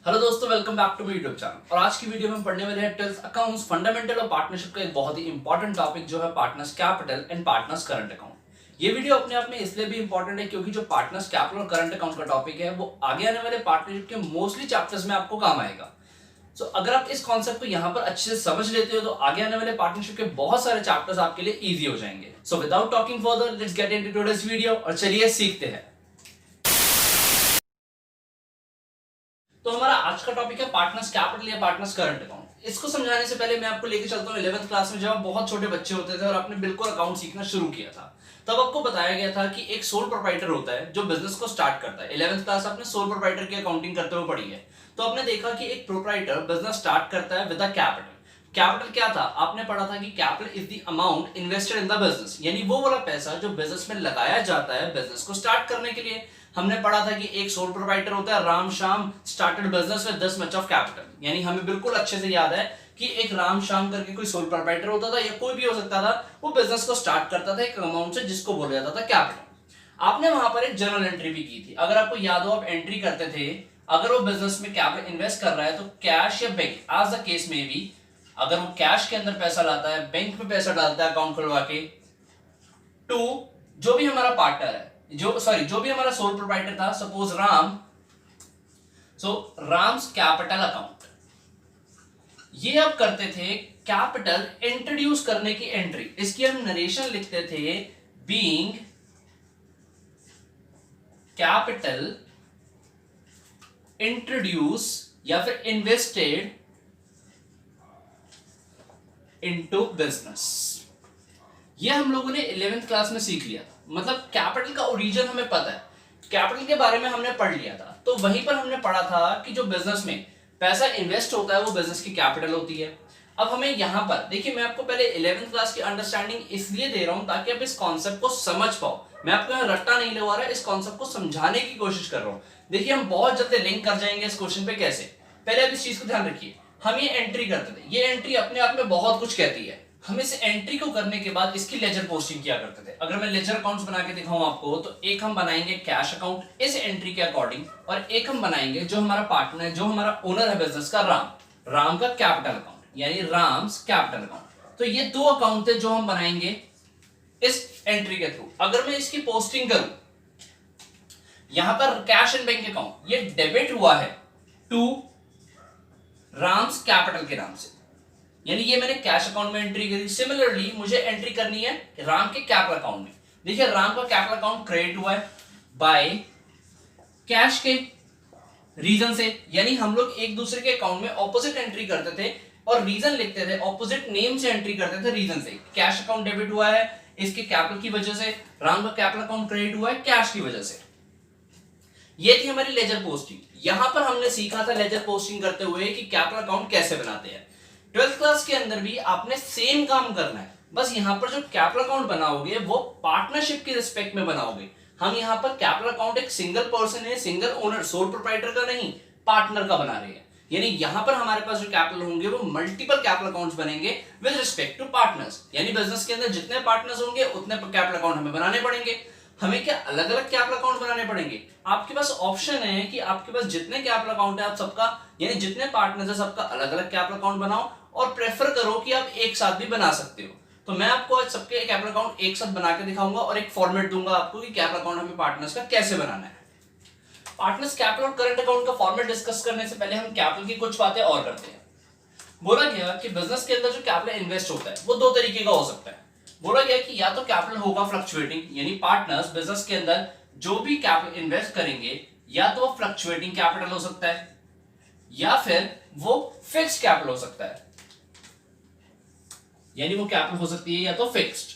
Hello दोस्तों, welcome back to my YouTube channel. और आज की वीडियो में हम पढ़ने वाले हैं 12th accounts fundamental of partnership का एक बहुत ही इंपॉर्टेंट टॉपिक जो है partners capital and partners current account. ये वीडियो अपने आप में इसलिए भी इंपॉर्टेंट है क्योंकि जो पार्टनर्स कैपिटल और करंट अकाउंट का टॉपिक है वो आगे आने वाले पार्टनरशिप के मोस्टली चैप्टर्स में आपको काम आएगा। सो अगर आप इस कॉन्सेप्ट को यहाँ पर अच्छे से समझ लेते हो तो आगे आने वाले पार्टनरशिप के बहुत सारे चैप्टर्स आपके लिए इजी हो जाएंगे। So without talking further, let's get into today's video और चलिए सीखते हैं। तो हमारा आज का टॉपिक है पार्टनर्स कैपिटल या पार्टनर्स करंट अकाउंट। इसको समझाने से पहले मैं आपको लेके चलता हूँ 11th क्लास में, जब आप बहुत छोटे बच्चे होते थे और आपने बिल्कुल अकाउंट सीखना शुरू किया था। तब आपको बताया गया था कि एक सोल प्रोप्राइटर होता है जो बिजनेस को स्टार्ट करता है। 11th क्लास आपने सोल प्रोप्राइटर की अकाउंटिंग करते हुए पढ़ी है। तो आपने देखा कि एक प्रोप्राइटर बिजनेस स्टार्ट करता है विद अ कैपिटल। कैपिटल क्या था? आपने पढ़ा था कि capital is the amount invested in the business, यानी वो वाला पैसा जो बिजनेस में लगाया जाता है बिजनेस को स्टार्ट करने के लिए। हमने पढ़ा था कि एक सोल प्रोप्राइटर होता है, Ram Shyam started business with this much of capital. यानी हमें बिल्कुल अच्छे से याद है कि एक राम श्याम करके कोई सोल प्रोप्राइटर होता था या कोई भी हो सकता था, वो बिजनेस को स्टार्ट करता था एक अमाउंट से जिसको बोला जाता था कैपिटल। आपने वहां पर एक जर्नल एंट्री भी की थी। अगर आपको याद हो, आप एंट्री करते थे अगर वो बिजनेस में कैपिटल इन्वेस्ट कर रहा है तो कैश या बैंक, एज द केस में भी, अगर वो कैश के अंदर पैसा लाता है, बैंक में पैसा डालता है अकाउंट खुलवा के, टू जो भी हमारा पार्टनर है, जो भी हमारा सोल प्रोप्राइटर था, suppose Ram, Ram's capital account, ये अब करते थे कैपिटल इंट्रोड्यूस करने की एंट्री। इसकी हम नरेशन लिखते थे बीइंग कैपिटल इंट्रोड्यूस या फिर इन्वेस्टेड इनटू बिजनेस। ये हम लोगों ने 11th क्लास में सीख लिया था। मतलब कैपिटल का ओरिजिन हमें पता है, कैपिटल के बारे में हमने पढ़ लिया था। तो वहीं पर हमने पढ़ा था कि जो बिजनेस में पैसा इन्वेस्ट होता है वो बिजनेस की कैपिटल होती है। अब हमें यहां पर देखिए, मैं आपको पहले 11th क्लास की अंडरस्टैंडिंग इसलिए दे रहा हूं ताकि आप इस कॉन्सेप्ट को समझ पाओ। मैं आपको यहाँ रट्टा नहीं लगा रहा, इस कॉन्सेप्ट को समझाने की कोशिश कर रहा हूं। देखिए, हम बहुत जल्दी लिंक कर जाएंगे इस क्वेश्चन पे कैसे। पहले आप इस चीज को ध्यान रखिए, हम ये एंट्री करते थे, ये एंट्री अपने आप में बहुत कुछ कहती है। हम इस एंट्री को करने के बाद इसकी लेजर पोस्टिंग किया करते थे। अगर मैं लेजर अकाउंट्स बना के दिखाऊं आपको, तो एक हम बनाएंगे कैश अकाउंट इस एंट्री के अकॉर्डिंग, और एक हम बनाएंगे जो हमारा पार्टनर है, जो हमारा ओनर है बिजनेस का, राम का कैपिटल अकाउंट, यानी राम्स कैपिटल अकाउंट। तो ये दो अकाउंट थे जो हम बनाएंगे इस एंट्री के थ्रू। अगर मैं इसकी पोस्टिंग करूं, यहां पर कैश एंड बैंक अकाउंट ये डेबिट हुआ है टू राम्स कैपिटल के नाम से, यानी ये मैंने कैश अकाउंट में एंट्री करी। सिमिलरली मुझे एंट्री करनी है राम के कैपिटल अकाउंट में। देखिए, राम का कैपिटल अकाउंट क्रेडिट हुआ है बाय कैश के रीजन से, यानी हम लोग एक दूसरे के अकाउंट में ऑपोजिट एंट्री करते थे और रीजन लिखते थे, ऑपोजिट नेम से एंट्री करते थे रीजन से। कैश अकाउंट डेबिट हुआ है इसके कैपिटल की वजह से, राम का कैपिटल अकाउंट क्रेडिट हुआ है कैश की वजह से। ये थी हमारी लेजर पोस्टिंग। यहां पर हमने सीखा था लेजर पोस्टिंग करते हुए कि कैपिटल अकाउंट कैसे बनाते हैं। 12th क्लास के अंदर भी आपने सेम काम करना है, बस यहां पर जो कैपिटल अकाउंट बनाओगे वो पार्टनरशिप के रिस्पेक्ट में बनाओगे। हम यहां पर कैपिटल अकाउंट एक सिंगल पर्सन है, सिंगल ओनर, सोल प्रोप्राइटर का नहीं, पार्टनर का बना रहे हैं। यानी यहां पर हमारे पास जो कैपिटल होंगे वो मल्टीपल कैपिटल अकाउंट्स बनेंगे विद रिस्पेक्ट टू पार्टनर्स। यानी बिजनेस के अंदर जितने पार्टनर्स होंगे उतने कैपिटल अकाउंट हमें बनाने पड़ेंगे। हमें क्या अलग अलग कैपिटल अकाउंट बनाने पड़ेंगे? आपके पास ऑप्शन है कि आपके पास जितने कैपिटल अकाउंट है आप सबका, यानी जितने पार्टनर्स है सबका अलग अलग कैपिटल अकाउंट बनाओ, और प्रेफर करो कि आप एक साथ भी बना सकते हो। तो मैं आपको आज सबके कैपिटल अकाउंट एक साथ बना के दिखाऊंगा और एक फॉर्मेट दूंगा आपको कि कैपिटल अकाउंट हमें पार्टनर्स का कैसे बनाना है। पार्टनर्स कैपिटल और करंट अकाउंट का फॉर्मेट डिस्कस करने से पहले हम कैपिटल की कुछ बातें और करते हैं। बोला गया कि बिजनेस के अंदर जो कैपिटल इन्वेस्ट होता है वो दो तरीके का हो सकता है। बोला गया कि या तो कैपिटल होगा फ्लक्चुएटिंग, यानी पार्टनर्स बिजनेस के अंदर जो भी कैपिटल इन्वेस्ट करेंगे या तो वो फ्लक्चुएटिंग कैपिटल हो सकता है या फिर वो फिक्स्ड कैपिटल हो सकता है, यानी वो कैपिटल हो सकती है या तो फिक्स्ड।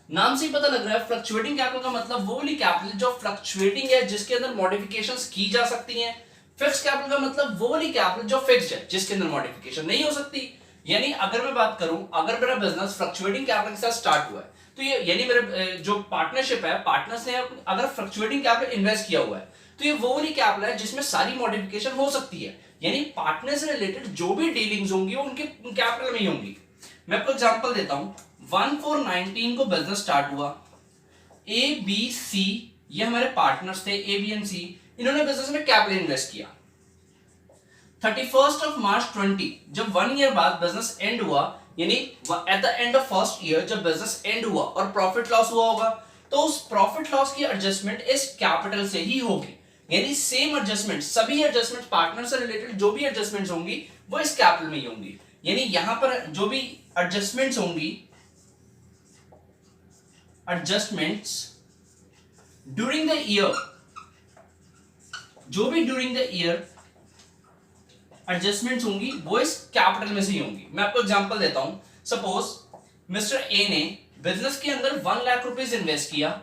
नाम से ही पता लग रहा है फ्लक्चुएटिंग कैपिटल का मतलब वो वाली कैपिटल जो फ्लक्चुएटिंग है, जिसके अंदर मॉडिफिकेशंस की जा सकती हैं। फिक्स्ड कैपिटल का मतलब वो वाली कैपिटल जो फिक्स्ड है, जिसके अंदर मॉडिफिकेशन नहीं हो सकती। यानी अगर मैं बात करूं, अगर मेरा बिजनेस फ्लक्चुएटिंग कैपिटल के साथ स्टार्ट हुआ है तो ये, यानी मेरे जो पार्टनरशिप है, पार्टनर्स ने अगर फ्लक्चुएटिंग कैपिटल इन्वेस्ट किया हुआ है तो ये वो वाली कैपिटल है जिसमें सारी मॉडिफिकेशन हो सकती है। यानी पार्टनर से रिलेटेड जो भी डीलिंग्स होंगी वो उनके कैपिटल में ही होंगी। मैं आपको एग्जांपल देता हूं, 1419 को बिजनेस स्टार्ट हुआ, ए बी सी ये हमारे पार्टनर्स थे, ए बी एंड सी, इन्होंने बिजनेस में कैपिटल इन्वेस्ट किया। 31 मार्च 20 जब 1 ईयर बाद बिजनेस एंड हुआ, यानी at the end of first year जब बिजनेस एंड हुआ और प्रॉफिट लॉस हुआ होगा, तो उस प्रॉफिट लॉस की एडजस्टमेंट इस कैपिटल से ही होगी। यानी सेम एडजस्टमेंट, सभी एडजस्टमेंट पार्टनर से रिलेटेड जो भी एडजस्टमेंट्स होंगी वो इस कैपिटल में ही होंगी। यानी यहां पर जो भी एडजस्टमेंट्स होंगी, एडजस्टमेंट्स ड्यूरिंग द ईयर, जो भी ड्यूरिंग द ईयर एडजस्टमेंट्स होंगी वो इस कैपिटल में से ही होंगी। मैं आपको एग्जांपल देता हूं। सपोज मिस्टर ए ने बिजनेस के अंदर 1 लाख रुपीस इन्वेस्ट किया,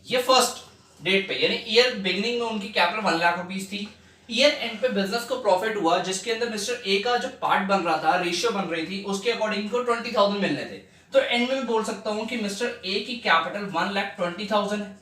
ये फर्स्ट डेट पे, यानी ईयर बिगिनिंग में उनकी कैपिटल 1 लाख रुपीस थी। ईयर एंड पे बिजनेस को प्रॉफिट हुआ, जिसके अंदर मिस्टर ए का जो पार्ट बन रहा था, रेशियो बन रही थी, उसके अकॉर्डिंग को 20,000 मिलने थे। तो एंड में मैं बोल सकता हूं कि मिस्टर ए की कैपिटल 1,20,000 है।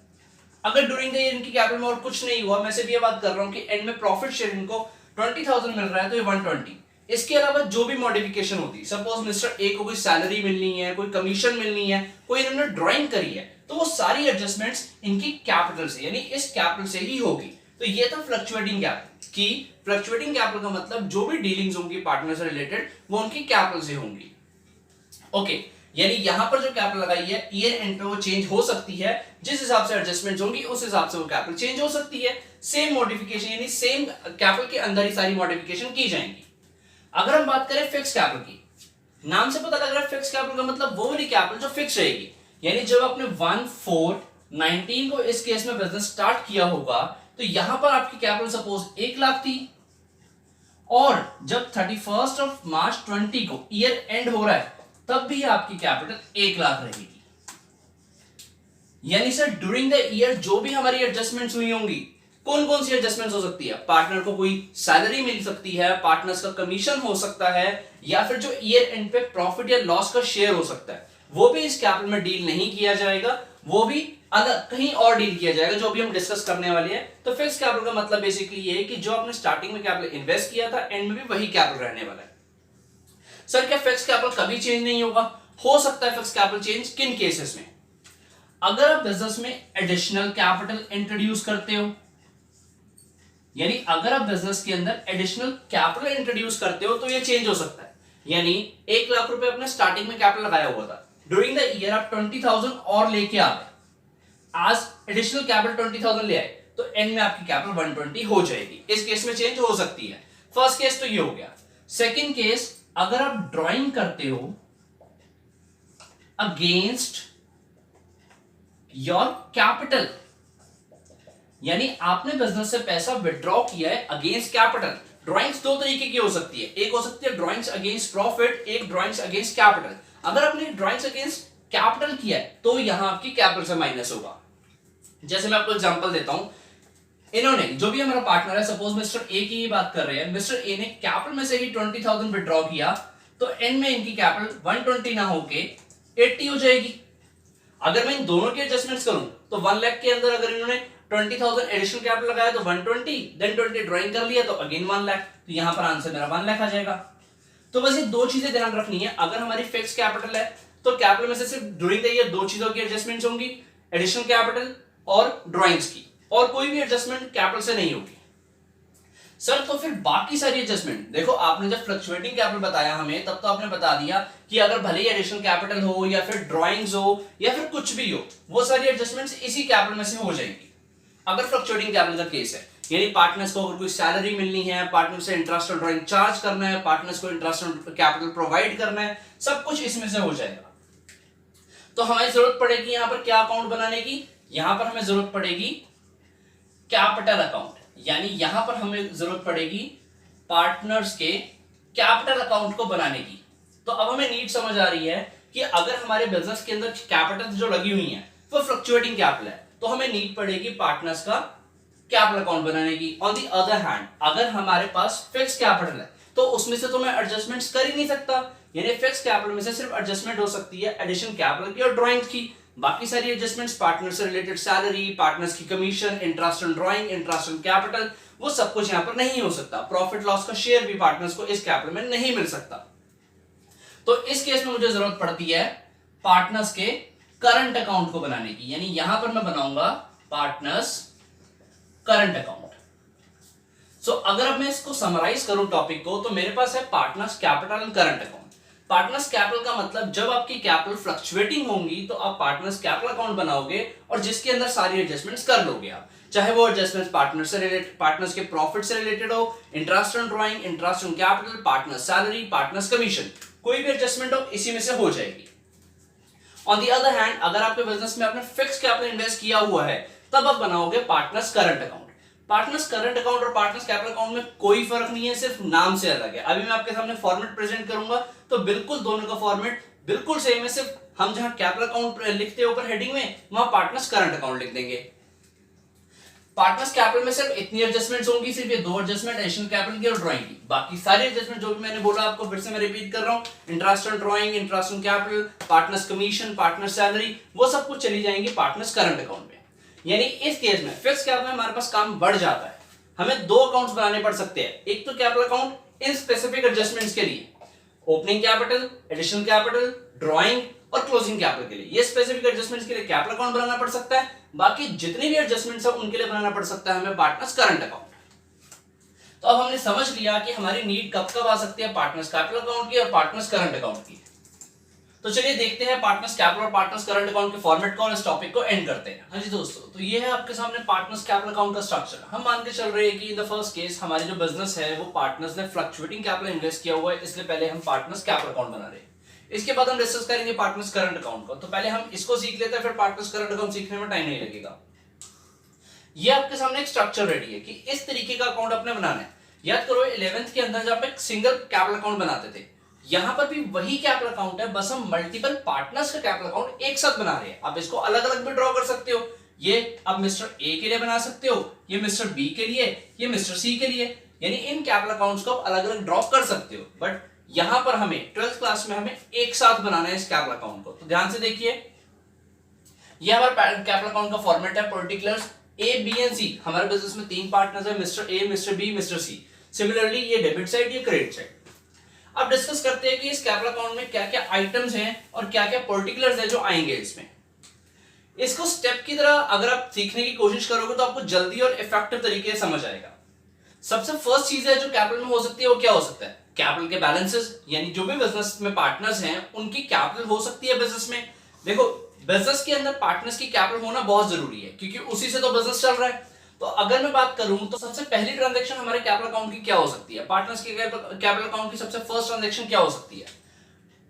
अगर ड्यूरिंग द ईयर इनकी कैपिटल में और कुछ नहीं हुआ, मैं सिर्फ ये बात कर रहा हूं कि एंड में प्रॉफिट शेयर इनको 20,000 मिल रहा है, तो ये 120। इसके अलावा जो भी मॉडिफिकेशन होती, सपोज मिस्टर ए को कोई सैलरी मिलनी है, कोई कमीशन मिलनी है, कोई इन्होंने ड्राइंग करी है, तो वो सारी एडजस्टमेंट्स इनकी कैपिटल से, यानी इस कैपिटल से ही होगी। तो ये था फ्लक्चुएटिंग कैपिटल की। फ्लक्चुएटिंग कैपिटल का मतलब जो भी डीलिंग्स होंगी पार्टनर से रिलेटेड वो उनकी कैपिटल से होंगी। ओके, यानी यहां पर जो कैपिटल लगाई है ईयर एंड पे वो चेंज हो सकती है, जिस हिसाब से एडजस्टमेंट्स होंगी उस हिसाब से वो कैपिटल चेंज हो सकती है। सेम मॉडिफिकेशन, यानी सेम कैपिटल के अंदर ही सारी मॉडिफिकेशन की जाएंगी। अगर हम बात करें फिक्स कैपिटल की, नाम से पता लग रहा है फिक्स कैपिटल का मतलब वो वाली कैपिटल जो फिक्स रहेगी। यानी जब आपने 1/4/19 को इस केस में बिजनेस स्टार्ट किया होगा, तो यहां पर आपकी कैपिटल सपोज 1 लाख थी, और जब 31 मार्च 20 को ईयर एंड हो रहा है तब भी आपकी कैपिटल 1 लाख रहेगी। यानी सर ड्यूरिंग द ईयर जो भी हमारी एडजस्टमेंट्स हुई होंगी, कौन कौन सी एडजस्टमेंट्स हो सकती है? पार्टनर को कोई सैलरी मिल सकती है, पार्टनर्स का कमीशन हो सकता है, या फिर जो ईयर एंड पे प्रॉफिट या लॉस का शेयर हो सकता है, वो भी इस कैपिटल में डील नहीं किया जाएगा, वो भी अलग कहीं और डील किया जाएगा, जो भी हम डिस्कस करने वाले हैं। तो फिक्स कैपिटल का मतलब बेसिकली ये है कि जो आपने स्टार्टिंग में कैपिटल इन्वेस्ट किया था, एंड में भी वही कैपिटल रहने वाला है। सर क्या फिक्स कैपिटल कभी चेंज नहीं होगा? हो सकता है फिक्स कैपिटल चेंज किन केसेस में? अगर आप बिजनेस में एडिशनल कैपिटल इंट्रोड्यूस करते हो, यानी अगर आप बिजनेस के अंदर एडिशनल कैपिटल इंट्रोड्यूस करते हो तो ये चेंज हो सकता है। यानी 1 लाख रुपए अपने स्टार्टिंग में कैपिटल लगाया हुआ था, ड्यूरिंग द ईयर आप 20,000 और लेके आ गए, आज एडिशनल कैपिटल 20,000 ले आए, तो एंड में आपकी कैपिटल 120 हो जाएगी। इस केस में चेंज हो सकती है। फर्स्ट केस तो ये हो गया। सेकंड केस, अगर आप ड्राइंग करते हो अगेंस्ट योर कैपिटल, यानी आपने बिजनेस से पैसा विड्रॉ किया है अगेंस्ट कैपिटल। ड्राइंग्स दो तरीके की हो सकती है, एक हो सकती है ड्राइंग्स अगेंस्ट प्रॉफिट, एक ड्राइंग्स अगेंस्ट कैपिटल। अगर आपने ड्राइंग्स अगेंस्ट कैपिटल किया है तो यहां आपकी कैपिटल से माइनस होगा। जैसे मैं आपको एग्जांपल देता हूं, इन्होंने जो भी हमारा पार्टनर है, सपोज मिस्टर ए की ही बात कर रहे हैं, मिस्टर ए ने कैपिटल में से ही 20,000 विड्रॉ किया, तो एंड में इनकी कैपिटल 120 ना होके 80 हो जाएगी। अगर मैं इन दोनों की एडजस्टमेंट्स करूं तो 1 लाख के अंदर अगर इन्होंने 20,000 एडिशनल कैपिटल लगाया तो 120, देन 20 ड्राइंग कर लिया तो अगेन 1 लाख, तो यहां पर आंसर मेरा 1 लाख आ जाएगा। तो बस ये दो चीजें ध्यान रखनी है। अगर हमारी फिक्स कैपिटल है तो कैपिटल में से सिर्फ ड्यूरिंग द ईयर दो चीजों की एडजस्टमेंट्स होंगी, एडिशनल कैपिटल और ड्राइंग्स की, और कोई भी एडजस्टमेंट कैपिटल से नहीं होगी। सर तो फिर बाकी सारी एडजस्टमेंट, देखो आपने जब फ्लक्चुएटिंग कैपिटल बताया हमें, तब तो आपने बता दिया कि अगर भले ही एडिशनल कैपिटल हो या फिर ड्राइंग्स हो या फिर कुछ भी हो, वो सारी एडजस्टमेंट्स इसी कैपिटल में से हो जाएंगी। अगर फ्लक्चुएटिंग कैपिटल का केस है, यानी पार्टनर्स को अगर कोई सैलरी मिलनी है, पार्टनर से इंटरेस्ट और ड्राइंग चार्ज करना है, पार्टनर्स को इंटरेस्ट और कैपिटल प्रोवाइड करना है, सब कुछ इसमें से हो जाएगा। तो हमें जरूरत पड़ेगी यहां पर क्या अकाउंट बनाने की? यहां पर हमें जरूरत पड़ेगी कैपिटल अकाउंट, यानी यहां पर हमें जरूरत पड़ेगी पार्टनर्स के कैपिटल अकाउंट को बनाने की। तो अब हमें नीड समझ आ रही है कि अगर हमारे बिजनेस के अंदर कैपिटल जो लगी हुई है वो फ्लक्चुएटिंग कैपिटल है, तो हमें नीड पड़ेगी पार्टनर्स का कैपिटल अकाउंट बनाने की। ऑन दी अदर हैंड, अगर हमारे पास फिक्स कैपिटल है तो उसमें से तो मैं एडजस्टमेंट्स कर ही नहीं सकता, यानी फिक्स कैपिटल में से सिर्फ एडजस्टमेंट हो सकती है एडिशन कैपिटल की और ड्राइंग्स की। बाकी सारी एडजस्टमेंट्स, पार्टनर से रिलेटेड सैलरी, पार्टनर्स की commission, interest on drawing, interest on capital, वो सब कुछ यहां पर नहीं हो सकता। प्रॉफिट लॉस का शेयर भी पार्टनर्स को इस कैपिटल में नहीं मिल सकता। तो इस केस में मुझे जरूरत पड़ती है पार्टनर्स के करंट अकाउंट को बनाने की, यानी यहां पर मैं बनाऊंगा पार्टनर्स करंट अकाउंट। अगर अब मैं इसको समराइज करूं टॉपिक को, तो मेरे पास है partners capital and current account. Partners capital का मतलब जब आपकी कैपिटल फ्लक्चुएटिंग होंगी तो आप पार्टनर्स कैपिटल अकाउंट बनाओगे और जिसके अंदर सारी एडजस्टमेंट्स कर लोगे आप, चाहे वो एडजस्टमेंट्स पार्टनर से रिलेटेड, पार्टनर्स के प्रॉफिट से रिलेटेड हो, interest on drawing, interest on capital, partners salary, partners commission, कोई भी एडजस्टमेंट हो इसी में से हो जाएगी। ऑन दी अदर हैंड, अगर आपके बिजनेस में आपने फिक्स कैपिटल इन्वेस्ट किया हुआ है तब आप बनाओगे partners current account. Partners current account और पार्टनर्स कैपिटल अकाउंट में कोई फर्क नहीं है, सिर्फ नाम से अलग है। अभी मैं आपके सामने फॉर्मेट प्रेजेंट करूंगा तो बिल्कुल दोनों का फॉर्मेट बिल्कुल सेम है, सिर्फ हम जहां कैपिटल अकाउंट लिखते हैं ऊपर हेडिंग में, वहां पार्टनर्स करंट अकाउंट लिख देंगे। पार्टनर्स कैपिटल में सिर्फ इतनी एडजस्टमेंट्स होंगी, सिर्फ ये दो एडजस्टमेंट एडिशनल कैपिटल की और ड्राइंग की। बाकी सारी एडजस्टमेंट जो भी मैंने बोला आपको फिर से मैं रिपीट कर रहा हूं, interest on drawing, interest on capital, partners commission, partners salary, वो सब कुछ चली जाएंगी पार्टनर्स करंट अकाउंट में। यानी इस केस में फिक्स कैपिटल में हमारे पास काम बढ़ जाता है, हमें दो अकाउंट्स बनाने पड़ सकते हैं। एक तो capital account in specific adjustments के लिए, opening capital, additional capital, drawing और क्लोजिंग कैपिटल के लिए, ये स्पेसिफिक एडजस्टमेंट्स के लिए कैपिटल अकाउंट बनाना पड़ सकता है। बाकी जितनी भी एडजस्टमेंट्स है उनके लिए बनाना पड़ सकता है हमें पार्टनर्स करंट अकाउंट। तो अब हमने समझ लिया कि हमारी नीड कब कब आ सकती है पार्टनर्स कैपिटल अकाउंट की और पार्टनर्स करंट अकाउंट की। तो चलिए देखते हैं पार्टनर्स कैपिटल और पार्टनर्स करंट अकाउंट के फॉर्मेट को और इस टॉपिक को एंड करते हैं। हाँ जी दोस्तों, तो ये है आपके सामने पार्टनर्स कैपिटल अकाउंट का स्ट्रक्चर। हम मान के चल रहे हैं कि इन द फर्स्ट केस हमारी जो बिजनेस है वो पार्टनर्स ने फ्लक्चुएटिंग कैपिटल इन्वेस्ट किया हुआ है, इसलिए पहले हम पार्टनर्स कैपिटल अकाउंट बना रहे हैं। इसके बाद हम डिस्कस करेंगे पार्टनर्स करंट अकाउंट को। तो पहले हम इसको सीख लेते हैं, फिर पार्टनर्स करंट अकाउंट सीखने में टाइम नहीं लगेगा। ये आपके सामने एक स्ट्रक्चर रेडी है कि इस तरीके का अकाउंट अपने बनाना है। याद करो 11th के अंदर जब आप एक सिंगल कैपिटल अकाउंट बनाते थे, यहां पर भी वही कैपिटल अकाउंट है, बस हम मल्टीपल पार्टनर्स का कैपिटल अकाउंट एक साथ बना रहे हैं। आप इसको अलग अलग भी ड्रॉ कर सकते हो, ये आप मिस्टर ए के लिए बना सकते हो, ये मिस्टर बी के लिए, ये मिस्टर सी के लिए, यानी इन कैपिटल अकाउंट्स को आप अलग अलग ड्रॉ कर सकते हो। बट यहां पर हमें 12th क्लास में हमें एक साथ बनाना है इस कैपिटल अकाउंट को। तो ध्यान से देखिए, ये हमारा कैपिटल अकाउंट का फॉर्मेट है, particulars A B and C. हमारे बिजनेस में तीन पार्टनर्स है, mister A, mister B, mister C. Similarly ये डेबिट साइड, ये क्रेडिट साइड। अब डिस्कस करते हैं कि इस कैपिटल अकाउंट में क्या क्या आइटम्स हैं और क्या क्या पर्टिकुलर्स हैं जो आएंगे इसमें। इसको स्टेप की तरह अगर आप सीखने की कोशिश करोगे तो आपको जल्दी और इफेक्टिव तरीके से समझ आएगा। सबसे फर्स्ट चीज है जो कैपिटल में हो सकती है वो क्या हो सकता है, कैपिटल के बैलेंसेस, यानी जो भी बिजनेस में पार्टनर्स हैं उनकी कैपिटल हो सकती है बिजनेस में। देखो बिजनेस के अंदर पार्टनर्स की कैपिटल होना बहुत जरूरी है क्योंकि उसी से तो बिजनेस चल रहा है। तो अगर मैं बात करूं तो सबसे पहली ट्रांजैक्शन हमारे कैपिटल अकाउंट की क्या हो सकती है, पार्टनर्स के कैपिटल अकाउंट की सबसे फर्स्ट ट्रांजैक्शन क्या हो सकती है,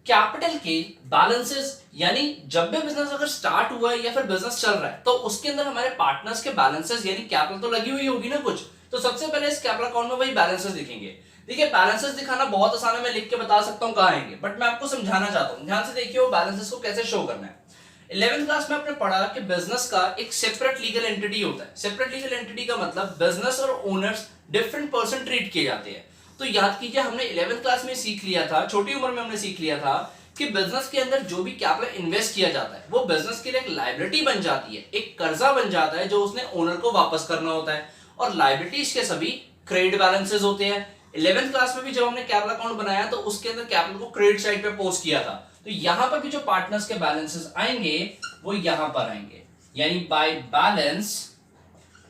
कैपिटल के बैलेंसेस। यानी जब भी बिजनेस अगर स्टार्ट हुआ है या फिर बिजनेस चल रहा है तो उसके अंदर हमारे पार्टनर्स के बैलेंसेस यानी कैपिटल तो लगी हुई होगी ना कुछ, तो सबसे पहले इस कैपिटल अकाउंट में वही बैलेंसेस दिखेंगे। देखिए बैलेंसेस दिखाना बहुत आसान है, मैं लिख के बता सकता हूं कहां आएंगे, बट मैं आपको समझाना चाहता हूं। ध्यान से देखिए वो बैलेंसेस को कैसे शो करना है। 11th क्लास में आपने पढ़ा कि बिजनेस का एक सेपरेट लीगल एंटिटी होता है। सेपरेट लीगल एंटिटी का मतलब बिजनेस और ओनर्स डिफरेंट पर्सन ट्रीट किए जाते हैं। तो याद कीजिए हमने 11th क्लास में सीख लिया था, छोटी उम्र में हमने सीख लिया था कि बिजनेस के अंदर जो भी कैपिटल इन्वेस्ट किया जाता है वो बिजनेस के लिए एक लायबिलिटी बन जाती है, एक कर्जा बन जाता है जो उसने ओनर को वापस करना होता है। और लायबिलिटीज के सभी क्रेडिट बैलेंसेस होते हैं। 11th क्लास में भी जब हमने कैपिटल अकाउंट बनाया तो उसके अंदर कैपिटल को क्रेडिट साइड पे पोस्ट किया था। तो यहां पर भी जो पार्टनर्स के बैलेंसेस आएंगे वो यहां पर आएंगे, यानी बाय बैलेंस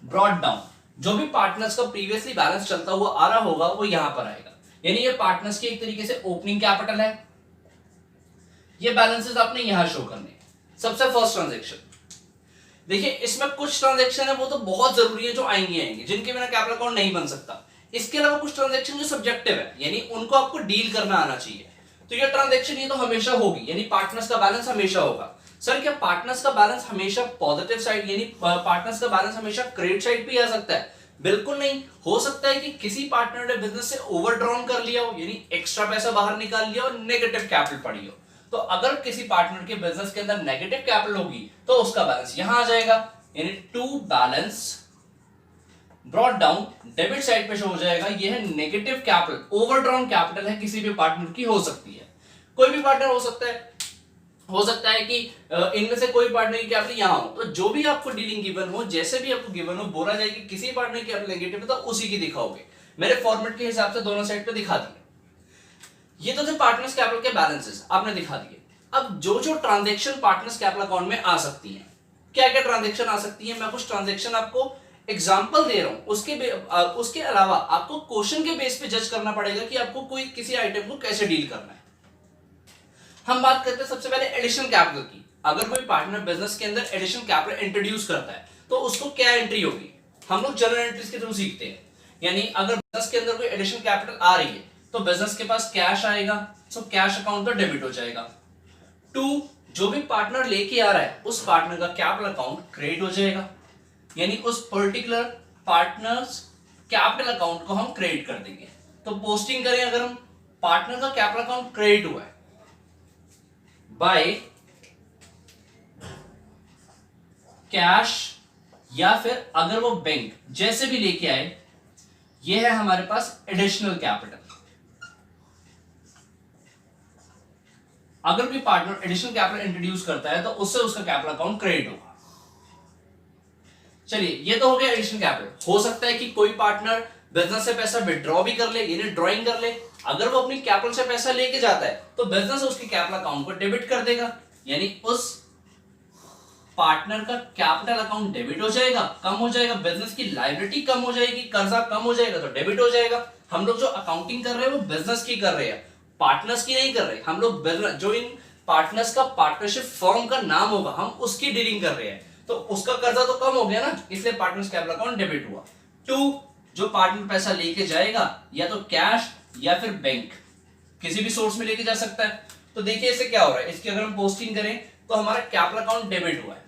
ब्रॉट डाउन, जो भी पार्टनर्स का प्रीवियसली बैलेंस चलता हुआ आ रहा होगा वो यहां पर आएगा। यानी ये पार्टनर्स की एक तरीके से ओपनिंग कैपिटल है, ये बैलेंसेस आपने यहां शो करने। सबसे फर्स्ट ट्रांजैक्शन देखिए, इसमें कुछ ट्रांजैक्शन है वो तो बहुत जरूरी है जो आएंगे, जिनके बिना कैपिटल अकाउंट नहीं बन सकता। इसके अलावा कुछ ट्रांजैक्शन जो सब्जेक्टिव है, यानी उनको आपको डील करना आना चाहिए। तो ये ट्रांजैक्शन ये तो हमेशा होगी, यानी पार्टनर्स का बैलेंस हमेशा होगा। सर क्या पार्टनर्स का बैलेंस हमेशा पॉजिटिव साइड यानी पार्टनर्स का बैलेंस हमेशा क्रेडिट साइड पे आ सकता है? बिल्कुल नहीं। हो सकता है कि किसी पार्टनर ने बिजनेस से ओवरड्रॉन कर लिया हो, यानी एक्स्ट्रा पैसा बाहर निकाल लिया और नेगेटिव कैपिटल पड़ी हो। तो अगर किसी पार्टनर के बिजनेस के अंदर नेगेटिव कैपिटल होगी तो उसका बैलेंस यहां आ जाएगा, यानी to balance brought down debit side पे शो हो जाएगा। ये है नेगेटिव कैपिटल, ओवरड्रॉन कैपिटल है किसी भी पार्टनर की, हो सकती है कोई भी पार्टनर हो सकता है कि इनमें से कोई पार्टनर की कैपिटल यहां हो। तो जो भी आपको डीलिंग गिवन हो, जैसे भी आपको गिवन हो, बोला जाए कि किसी पार्टनर की कैपिटल नेगेटिव है तो उसी की दिखाओगे। मेरे फॉर्मेट के हिसाब से दोनों साइड पे दिखा दिए। ये तो थे पार्टनर्स कैपिटल के बैलेंसेस आपने दिखा दिए। अब जो जो ट्रांजैक्शन पार्टनर्स कैपिटल अकाउंट में आ सकती है, क्या क्या ट्रांजैक्शन आ सकती है, मैं कुछ ट्रांजैक्शन आपको एग्जाम्पल दे रहा हूं, उसके अलावा आपको क्वेश्चन के बेस पे जज करना पड़ेगा कि आपको कोई किसी आइटम को कैसे डील करना है। हम बात करते हैं सबसे पहले एडिशनल कैपिटल की। अगर कोई पार्टनर बिजनेस के अंदर एडिशनल कैपिटल इंट्रोड्यूस करता है तो उसको क्या एंट्री होगी, हम लोग जनरल एंट्रीज के थ्रू सीखते हैं। यानी अगर बिजनेस के अंदर कोई एडिशनल कैपिटल आ रही है तो बिजनेस के पास कैश आएगा, तो कैश अकाउंट तो डेबिट हो जाएगा। 2, जो भी पार्टनर लेके आ रहा है उस पार्टनर का कैपिटल अकाउंट क्रेडिट हो जाएगा, यानी उस पर्टिकुलर पार्टनर्स कैपिटल अकाउंट को हम क्रेडिट कर देंगे। तो पोस्टिंग करें, अगर हम पार्टनर का कैपिटल अकाउंट क्रेडिट हुआ है बाय कैश या फिर अगर वो बैंक जैसे भी लेके आए, ये है हमारे पास एडिशनल कैपिटल। अगर कोई पार्टनर एडिशनल कैपिटल इंट्रोड्यूस करता है तो उससे उसका कैपिटल अकाउंट क्रेडिट होगा। चलिए, ये तो हो गया एडिशनल कैपिटल। हो सकता है कि कोई पार्टनर बिजनेस से पैसा विड्रॉ भी कर ले, यानी ड्रॉइंग कर ले। अगर वो अपनी कैपिटल से पैसा लेके जाता है तो बिजनेस उसके कैपिटल अकाउंट को डेबिट कर देगा, यानी उस पार्टनर का कैपिटल अकाउंट डेबिट हो जाएगा, कम हो जाएगा, बिजनेस की लायबिलिटी कम हो जाएगी, कर्जा कम हो जाएगा तो डेबिट हो जाएगा। हम लोग जो अकाउंटिंग कर रहे हैं वो बिजनेस की कर रहे हैं, पार्टनर्स की नहीं कर रहे। हम लोग बिजनेस, जो इन पार्टनर्स का पार्टनरशिप फर्म का नाम होगा, हम उसकी डीलिंग कर रहे हैं, तो उसका कर्जा तो कम हो गया ना, इसलिए पार्टनर्स कैपिटल अकाउंट डेबिट हुआ। 2, जो पार्टनर पैसा लेके जाएगा या तो कैश या फिर बैंक, किसी भी सोर्स में लेके जा सकता है। तो देखिए इससे क्या हो रहा है, इसकी अगर हम पोस्टिंग करें तो हमारा कैपिटल अकाउंट डेबिट हुआ है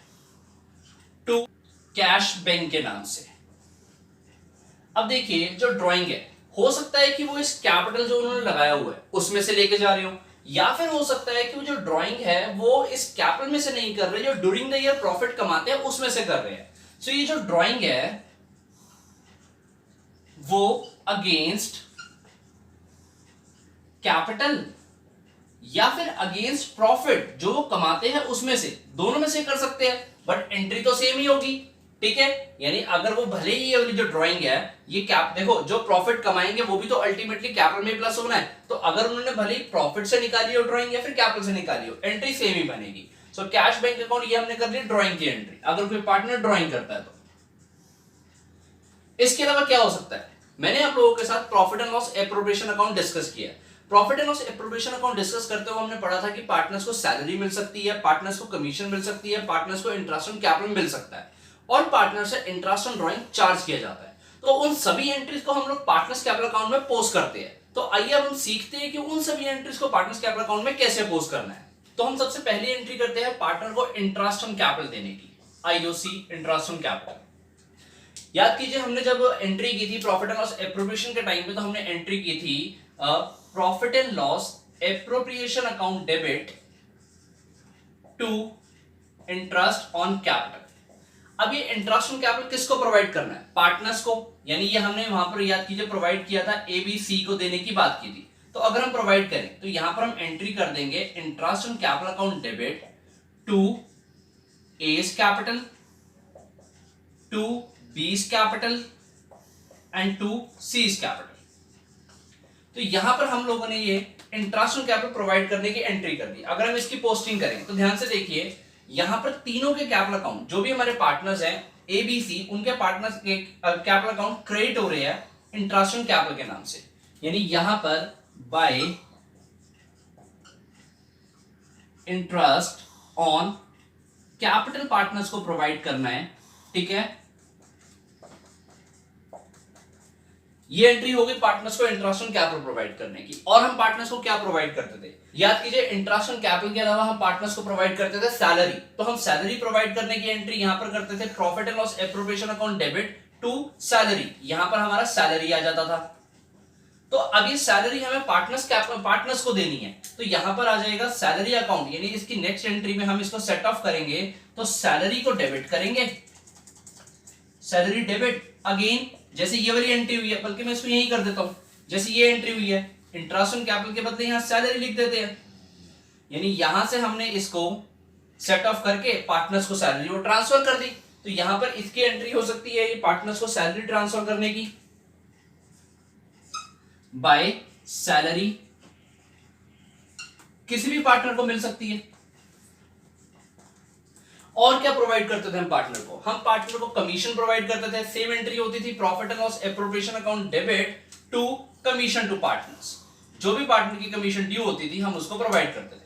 2 कैश बैंक के नाम से। अब देखिए जो ड्राइंग है, हो सकता है कि वो इस कैपिटल जो उन्होंने लगाया हुआ है उसमें से लेके जा रहे हो, या फिर हो सकता है कि वो जो ड्राइंग है वो इस कैपिटल में से नहीं कर रहे, जो ड्यूरिंग द ईयर प्रॉफिट कमाते हैं उसमें से कर रहे हैं। सो ये जो ड्राइंग है वो अगेंस्ट कैपिटल या फिर अगेंस्ट प्रॉफिट जो वो कमाते हैं उसमें से, दोनों में से कर सकते हैं, बट एंट्री तो सेम ही होगी। ठीक है, यानी अगर वो भले ही ये वाली जो ड्राइंग है ये कैप, देखो जो प्रॉफिट कमाएंगे वो भी तो अल्टीमेटली कैपिटल में प्लस होना है, तो अगर उन्होंने भले ही प्रॉफिट से निकाली हो ड्राइंग या फिर कैपिटल से निकाली हो, एंट्री सेम ही बनेगी। सो कैश बैंक अकाउंट ये हमने कर लिया ड्राइंग की एंट्री, अगर कोई पार्टनर ड्राइंग करता है तो। इसके अलावा क्या हो सकता है, मैंने आप लोगों के साथ profit and loss appropriation account discuss किया है। Profit and loss appropriation account discuss करते हुए हमने पढ़ा था कि पार्टनर्स को सैलरी मिल सकती है, पार्टनर्स को कमीशन मिल सकती है, पार्टनर्स को इंटरेस्ट ऑन कैपिटल मिल सकता है, और पार्टनर से इंटरेस्ट ऑन ड्राइंग चार्ज किया जाता है। तो उन सभी एंट्रीज को हम लोग पार्टनर्स कैपिटल अकाउंट में पोस्ट करते हैं। तो आइए अब हम सीखते हैं कि उन सभी एंट्रीज को पार्टनर्स कैपिटल अकाउंट में कैसे पोस्ट करना है। तो हम सबसे पहली एंट्री करते हैं पार्टनर को इंटरेस्ट ऑन कैपिटल देने की, IOC इंटरेस्ट ऑन कैपिटल। याद कीजिए हमने जब एंट्री की थी प्रॉफिट एंड लॉस एप्रोप्रिएशन के टाइम पे, तो हमने एंट्री की थी profit and loss appropriation account debit to interest on capital. अब ये इंटरेस्ट ऑन कैपिटल किसको प्रोवाइड करना है, पार्टनर्स को, यानी ये हमने वहां पर याद कीजिए प्रोवाइड किया था ABC को देने की बात की थी। तो अगर हम प्रोवाइड करें तो यहां पर हम एंट्री कर देंगे interest on capital account debit to A's capital, to B's capital and to C's capital. तो यहां पर हम लोगों ने ये इंटरेस्ट ऑन कैपिटल प्रोवाइड करने की एंट्री कर दी। अगर हम इसकी पोस्टिंग करें तो ध्यान से देखिए, यहां पर तीनों के कैपिटल अकाउंट, जो भी हमारे पार्टनर्स हैं ABC, उनके पार्टनर्स के कैपिटल अकाउंट क्रेडिट हो रहे हैं इंटरेस्ट ऑन कैपिटल के नाम से, यानी यहां पर bye interest on capital partners को प्रोवाइड करना है। ठीक है, ये एंट्री होगी पार्टनर्स को इंटरेस्ट ऑन कैपिटल प्रोवाइड करने की। और हम पार्टनर्स को क्या प्रोवाइड करते थे, याद कीजिए इंटरेस्ट ऑन कैपिटल के अलावा हम पार्टनर्स को प्रोवाइड करते थे सैलरी। तो हम सैलरी प्रोवाइड करने की एंट्री यहां पर करते थे profit and loss appropriation account debit to salary, यहां पर हमारा सैलरी आ जाता था। तो अब ये सैलरी हमें पार्टनर्स को देनी है, तो यहां पर आ जाएगा सैलरी अकाउंट, यानी इसकी नेक्स्ट एंट्री में हम इसको सेट ऑफ करेंगे तो सैलरी को डेबिट करेंगे, सैलरी डेबिट अगेन, जैसे ये वाली एंट्री हुई है, बल्कि मैं इसको यही कर देता हूं, जैसे ये एंट्री हुई है इंटरेस्ट ऑन कैपिटल के बदले यहां सैलरी लिख देते हैं, यानी यहां से हमने इसको सेट ऑफ करके पार्टनर्स को सैलरी वो ट्रांसफर कर दी। तो यहां पर इसकी एंट्री हो सकती है ये पार्टनर्स को सैलरी ट्रांसफर करने की बाय सैलरी, किसी भी पार्टनर को मिल सकती है। और क्या प्रोवाइड करते थे हम पार्टनर को? हम पार्टनर को कमीशन प्रोवाइड करते थे। सेम एंट्री होती थी profit and loss appropriation account debit to commission to partners. जो भी पार्टनर की कमीशन ड्यू होती थी हम उसको प्रोवाइड करते थे।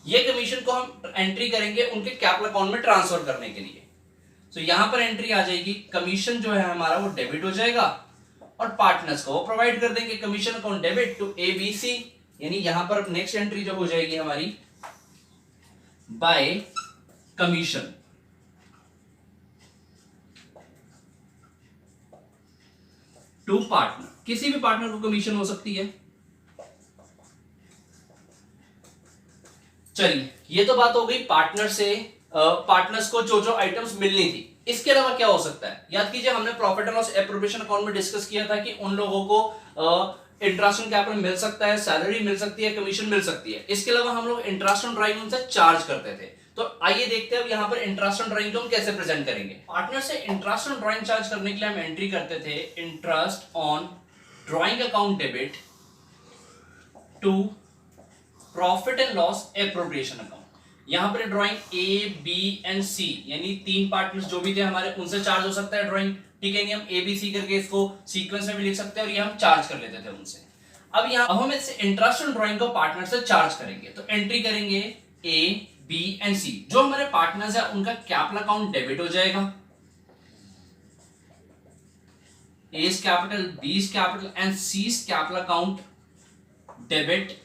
ये कमीशन को हम एंट्री करेंगे उनके कैपिटल अकाउंट में ट्रांसफर करने के लिए। तो यहां पर एंट्री आ जाएगी, कमीशन जो है हमारा वो डेबिट हो जाएगा और पार्टनर्स को वो प्रोवाइड कर देंगे commission account debit to ABC। यानी यहां पर नेक्स्ट एंट्री जो हो जाएगी हमारी बाय कमीशन टू पार्टनर। किसी भी पार्टनर को कमीशन हो सकती है। चलिए, ये तो बात हो गई पार्टनर से पार्टनर्स को जो जो आइटम्स मिलनी थी। इसके अलावा क्या हो सकता है? याद कीजिए हमने profit and loss appropriation account में डिस्कस किया था कि उन लोगों को इंटरेस्ट ऑन कैपिटल मिल सकता है, सैलरी मिल सकती है, कमीशन मिल सकती है। इसके अलावा हम लोग इंटरेस्ट ऑन ड्राइंग उनसे चार्ज करते थे। तो आइए देखते हैं अब यहाँ पर इंटरेस्ट ऑन ड्राइंग को हम कैसे प्रेजेंट करेंगे। पार्टनर से इंटरेस्ट ऑन ड्राइंग चार्ज करने के लिए हम एंट्री करते थे interest on drawing account debit to profit and loss appropriation account. यहां पर drawing A, B and C यानी तीन पार्टनर्स जो भी थे हमारे उनसे चार्ज हो सकता है ड्राइंग। ठीक है, नहीं हम ABC करके इसको सीक्वेंस में भी लिख सकते हैं और ये हम चार्ज कर लेते थे उनसे। अब हम इससे इंटरेस्ट ऑन ड्राइंग को पार्टनर से चार्ज करेंगे। तो एंट्री करेंगे A, B एंड C। जो हमारे पार्टनर्स है उनका कैपिटल अकाउंट डेबिट हो जाएगा। A's capital, B's capital and C's capital account debit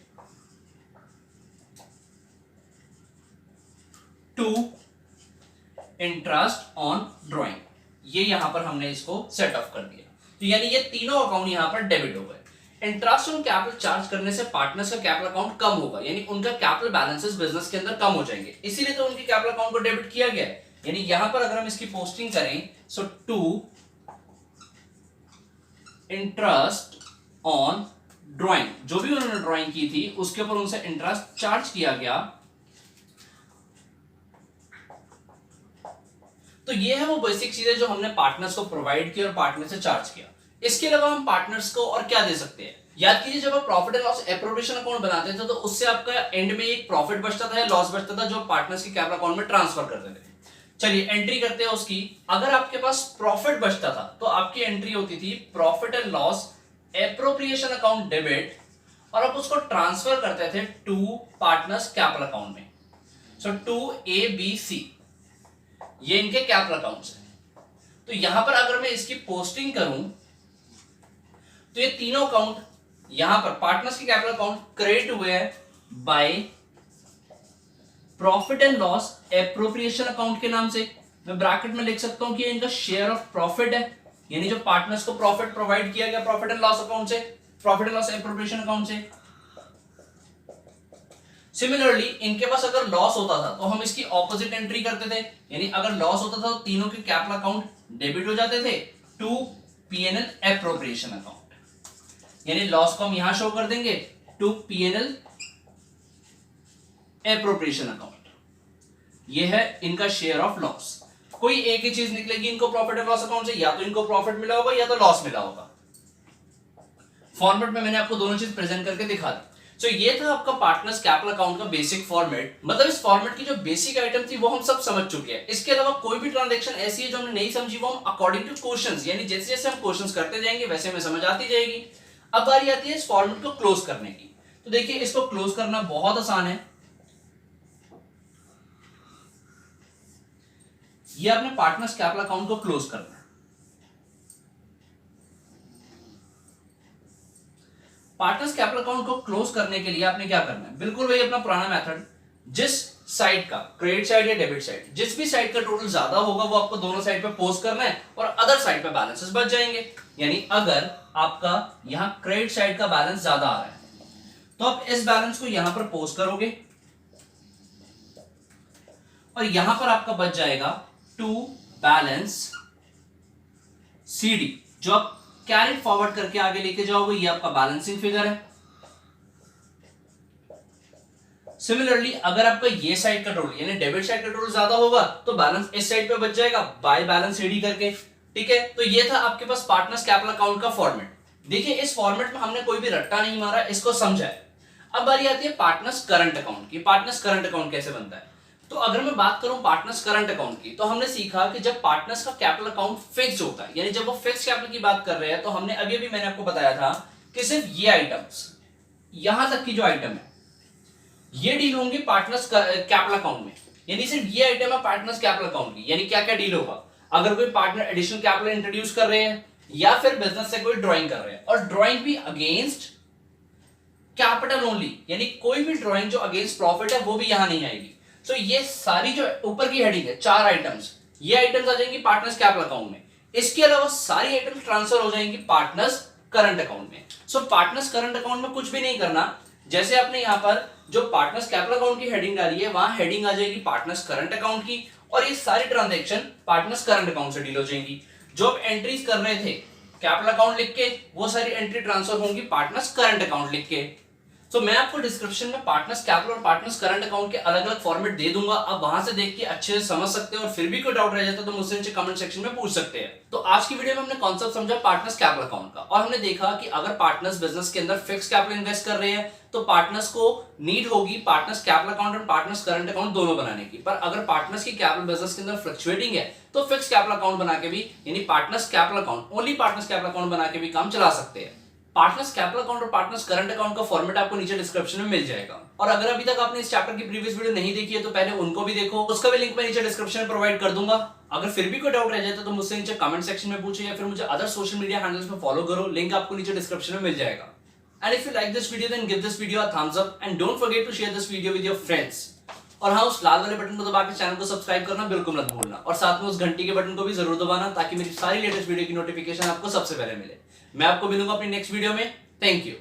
to interest on drawing. ये यहां पर हमने इसको सेट ऑफ कर दिया। तो यानी ये तीनों अकाउंट यहां पर डेबिट हो गए। इंटरेस्ट ऑन कैपिटल चार्ज करने से पार्टनर्स का कैपिटल अकाउंट कम होगा, यानी उनका कैपिटल बैलेंसेस बिजनेस के अंदर कम हो जाएंगे। इसीलिए तो उनके कैपिटल अकाउंट को डेबिट किया गया है। यानी यहां पर अगर हम इसकी पोस्टिंग करें सो टू इंटरेस्ट ऑन ड्राइंग, जो भी उन्होंने ड्राइंग की थी उसके ऊपर उनसे इंटरेस्ट चार्ज किया गया। तो ये है वो बेसिक चीजें जो हमने पार्टनर्स को प्रोवाइड की और पार्टनर से चार्ज किया। इसके अलावा हम पार्टनर्स को और क्या दे सकते हैं? याद कीजिए जब आप profit and loss appropriation account बनाते थे तो उससे आपका एंड में एक प्रॉफिट बचता था या लॉस बचता था जो पार्टनर्स के कैपिटल अकाउंट में ट्रांसफर करते थे। चलिए एंट्री करते हैं उसकी। अगर आपके पास प्रॉफिट बचता था तो आपकी एंट्री होती थी profit and loss appropriation account debit और आप उसको ट्रांसफर करते थे टू पार्टनर्स कैपिटल अकाउंट में। सो टू ABC, ये इनके कैपिटल अकाउंट्स हैं। तो यहां पर अगर मैं इसकी पोस्टिंग करूं तो ये तीनों अकाउंट यहां पर पार्टनर्स के कैपिटल अकाउंट क्रिएट हुए हैं by profit and loss appropriation account के नाम से। मैं ब्रैकेट में लिख सकता हूं कि इनका शेयर ऑफ प्रॉफिट है, यानी जो पार्टनर्स को प्रॉफिट प्रोवाइड किया गया प्रॉफिट एंड लॉस अकाउंट से, profit and loss appropriation account से। सिमिलरली इनके पास अगर लॉस होता था तो हम इसकी ऑपोजिट एंट्री करते थे, यानी अगर लॉस होता था तो तीनों के कैपिटल अकाउंट डेबिट हो जाते थे टू P&L एप्रोप्रिएशन अकाउंट। यानी लॉस को हम यहां शो कर देंगे टू P&L एप्रोप्रिएशन अकाउंट। ये है इनका शेयर ऑफ लॉस। कोई एक ही चीज निकलेगी इनको प्रॉफिट एंड लॉस अकाउंट से, या तो इनको प्रॉफिट मिला होगा या तो लॉस मिला होगा। फॉर्मेट में मैंने आपको दोनों चीज प्रेजेंट करके दिखा दी। तो ये था आपका पार्टनर्स कैपिटल अकाउंट का बेसिक फॉर्मेट। मतलब इस फॉर्मेट की जो बेसिक आइटम थी वो हम सब समझ चुके हैं। इसके अलावा कोई भी ट्रांजैक्शन ऐसी है जो हमने नहीं समझी वो हम अकॉर्डिंग टू क्वेश्चंस, यानी जैसे जैसे हम क्वेश्चंस करते जाएंगे वैसे हमें समझ आती जाएगी। अब बारी आती है इस फॉर्मेट को क्लोज करने की। तो देखिए इसको क्लोज करना बहुत आसान है। ये आपने पार्टनर्स कैपिटल अकाउंट को क्लोज करना है। पार्टनर्स कैपिटल अकाउंट को क्लोज करने के लिए आपने क्या करना है? बिल्कुल वही अपना पुराना मेथड। जिस साइड का क्रेडिट साइड या डेबिट साइड, जिस भी साइड का टोटल ज्यादा होगा वो आपको दोनों साइड पे पोस्ट करना है और अदर साइड पे बैलेंसेस बच जाएंगे। यानी अगर आपका यहां क्रेडिट साइड का बैलेंस ज्यादा आ रहा है तो आप इस बैलेंस को यहां पर पोस्ट करोगे और यहां पर आपका बच जाएगा टू बैलेंस CD, जो आप कैरी फॉरवर्ड करके आगे लेके जाओगे। ये आपका बैलेंसिंग फिगर है। सिमिलरली अगर आपका ये साइड का टोटल यानी डेबिट साइड का टोटल ज्यादा होगा तो बैलेंस इस साइड पे बच जाएगा बाय बैलेंस CD करके। ठीक है, तो ये था आपके पास पार्टनर्स कैपिटल अकाउंट का फॉर्मेट। देखिए इस फॉर्मेट में हमने कोई भी रट्टा नहीं मारा, इसको समझा है। अब बारी आती है पार्टनर्स करंट अकाउंट की। पार्टनर्स करंट अकाउंट कैसे बनता है? तो अगर मैं बात करूं पार्टनर्स करंट अकाउंट की, तो हमने सीखा कि जब पार्टनर्स का कैपिटल अकाउंट फिक्स होता है, यानी जब वो फिक्स कैपिटल की बात कर रहे हैं, तो हमने अभी मैंने आपको बताया था कि सिर्फ ये आइटम्स, यहां तक की जो आइटम है, ये डील होंगी पार्टनर्स कैपिटल अकाउंट में, यानी सिर्फ ये आइटम है पार्टनर्स कैपिटल अकाउंट की। यानी क्या क्या डील होगा, अगर कोई पार्टनर एडिशनल कैपिटल इंट्रोड्यूस कर रहे हैं या फिर बिजनेस से कोई ड्राइंग कर रहे हैं, और ड्राइंग भी अगेंस्ट कैपिटल ओनली, यानी कोई भी ड्राइंग जो अगेंस्ट प्रॉफिट है वो भी यहां नहीं आएगी। तो ये सारी जो ऊपर की हेडिंग है, 4 आइटम्स, ये आइटम्स आ जाएंगी पार्टनर्स कैपिटल अकाउंट में। इसके अलावा सारी आइटम्स ट्रांसफर हो जाएंगी पार्टनर्स करंट अकाउंट में। सो पार्टनर्स करंट अकाउंट में कुछ भी नहीं करना, जैसे आपने यहां पर जो पार्टनर्स कैपिटल अकाउंट की हेडिंग डाली है, वहां हेडिंग आ जाएगी पार्टनर्स करंट अकाउंट की, और ये सारी ट्रांजैक्शन पार्टनर्स करंट अकाउंट से डील हो जाएंगी। जो आप एंट्रीज कर रहे थे कैपिटल अकाउंट लिख के, वो सारी एंट्री ट्रांसफर होंगी पार्टनर्स करंट अकाउंट लिख के। तो मैं आपको डिस्क्रिप्शन में पार्टनर्स कैपिटल और पार्टनर्स करंट अकाउंट के अलग अलग फॉर्मेट दे दूंगा, आप वहां से देख के अच्छे से समझ सकते हैं, और फिर भी कोई डाउट रह जाता है तो मुझसे नीचे कमेंट सेक्शन में पूछ सकते हैं। तो आज की वीडियो में हमने कॉन्सेप्ट समझा पार्टनर्स कैपिटल अकाउंट का, और हमने देखा कि अगर पार्टनर्स बिजनेस के अंदर फिक्स कैपिटल इन्वेस्ट कर रहे हैं तो पार्टनर्स को नीड होगी पार्टनर्स कैपिटल अकाउंट और पार्टनर्स करंट अकाउंट दोनों बनाने की। पर अगर पार्टनर्स की कैपिटल बिजनेस के अंदर फ्लक्चुएटिंग है तो फिक्स कैपिटल अकाउंट बना के भी, यानी partners capital account, only partners capital account बना के भी काम चला सकते हैं। पार्टनर्स कैपिटल अकाउंट और पार्टनर्स करंट अकाउंट का फॉर्मेट आपको नीचे डिस्क्रिप्शन में मिल जाएगा। और अगर अभी तक आपने इस चैप्टर की प्रीवियस वीडियो नहीं देखी है तो पहले उनको भी देखो, उसका भी लिंक मैं नीचे डिस्क्रिप्शन में प्रोवाइड कर दूंगा। अगर फिर भी कोई डाउट रह जाता तो मुझसे नीचे कमेंट सेक्शन में पूछे, या फिर मुझे अदर सोशल मीडिया हैंडल्स में फॉलो करो, लिंक आपको नीचे डिस्क्रिप्शन में मिल जाएगा। And if you like this video then give this video a thumbs up and don't forget to share this video with your friends. और हाँ, उस लाल वाले बटन को दबा के चैनल को सब्सक्राइब करना बिल्कुल मत भूलना, और साथ में उस घंटी के बटन को भी जरूर दबाना, ताकि मेरी सारी लेटेस्ट वीडियो की नोटिफिकेशन आपको सबसे पहले मिले। मैं आपको मिलूंगा अपनी नेक्स्ट वीडियो में। Thank you.